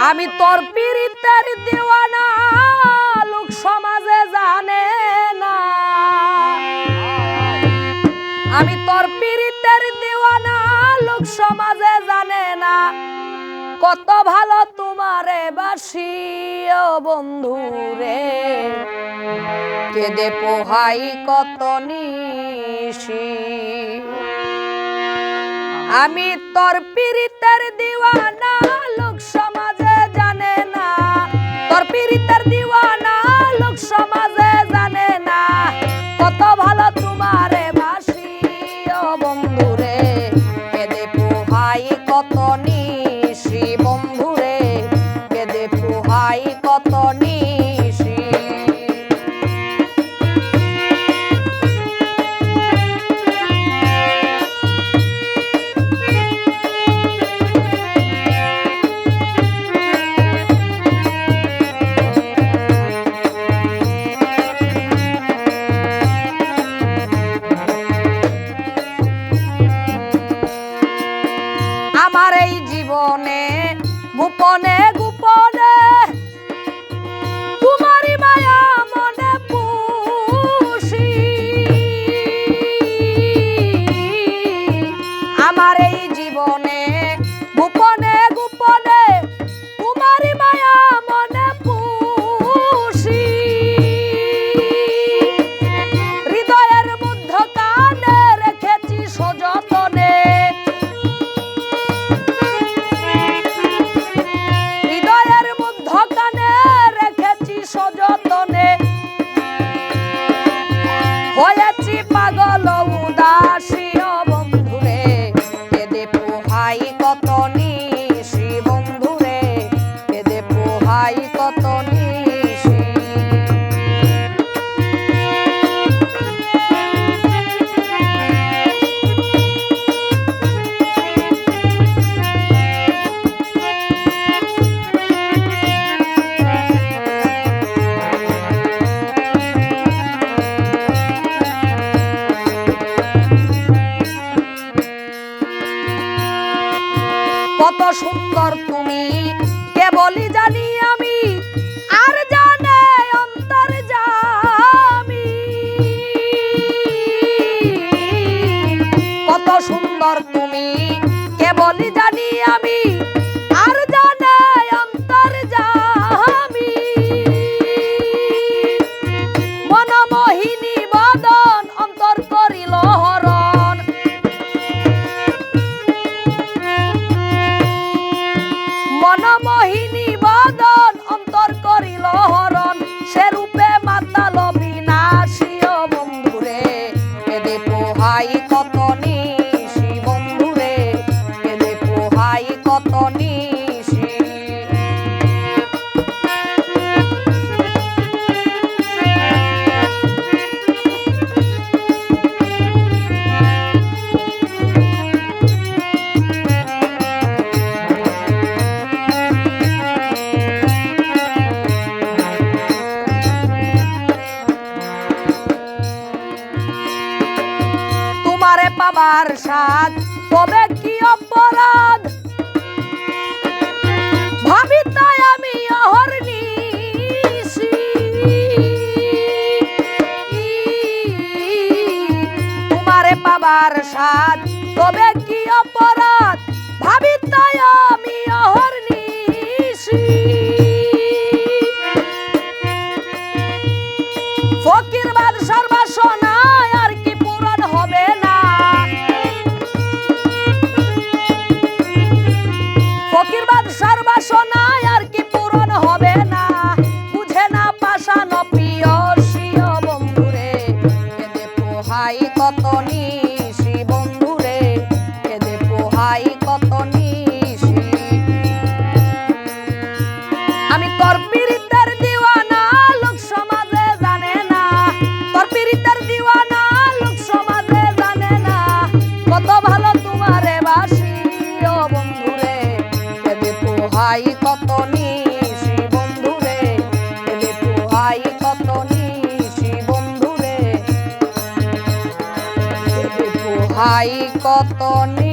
আমি তোর পীড়িতের দেওয়ানা লোক সমাজে জানে না। আমি তোর পীড়িতের দেওয়ানা লোক সমাজে জানে না। কত ভালো তোমারে বাসি ও বন্ধু রে, কেঁদে পোহাই কত নিশি। আমি তোর পীড়িতের দিওয়ানা লোক সমাজে জানে না। তোর পীড়িতের দিওয়ানা লোক সমাজে জানে না। কত ভালো তোমারে বাসি ও বন্ধু রে, কেঁদে পোহাই কত নিশি। বন্ধু রে, কেঁদে পোহাই কত নিশি। আমার এই জীবনে গোপনে গোপনে তোমারই মায়া মনে পুষি। আমার এই জীবনে গোপনে গোপনে তোমারই মায়া মনে পুষি। হৃদয়ের মধ্যখানে রেখেছি সযতনে। হয়েছি পাগল উদাসী ও বন্ধু রে, কেঁদে পোহাই কত নিশি। বন্ধু রে, কেঁদে পোহাই কত নিশি। কত সুন্দর তুমি কেবলই জানি আমি, আর জানে অন্তর্যামী। কত সুন্দর তুমি কেবলই জানি আমি, আর জানে অন্তর্যামী। মনমোহিনী বদন অন্তর করিল হরণ। মনমোহিনী বদন অন্তর করিল হরণ। সে রূপে মাতাল বিনাশী ও বন্ধু রে, কেঁদে পোহাই কত নিশি। বন্ধু রে, কেঁদে পোহাই কত নিশি। তোমারে পাবার সাথ তবে কি অপরাধ, ভাবি তাই আমি অহর্নিশি। তোমারে পাবার সাথ তবে কি অপরাধ, ভাবি তাই আমি অহর্নিশি। ফকির বাদশার বাসনা আর কি পূরণ হবে না। ফকির বাদশার বাসনা আর কি পূরণ হবে না। বুঝে না পাষাণ প্রিয়সী ও বন্ধু রে, কেঁদে পোহাই কত নিশি। বন্ধু রে, কেঁদে পোহাই কত নিশি। আমি তোর পীড়িতের দিওয়ানা লোক সমাজে জানে না। তোর পীড়িতের দিওয়ানা লোক সমাজে জানে না। কত ভালো তোমারে বাসি ও বন্ধু রে, কেঁদে পোহাই কত নিশি। বন্ধু রে, কেঁদে পোহাই কত নিশি। বন্ধু রে, কেঁদে পোহাই কত নিশি।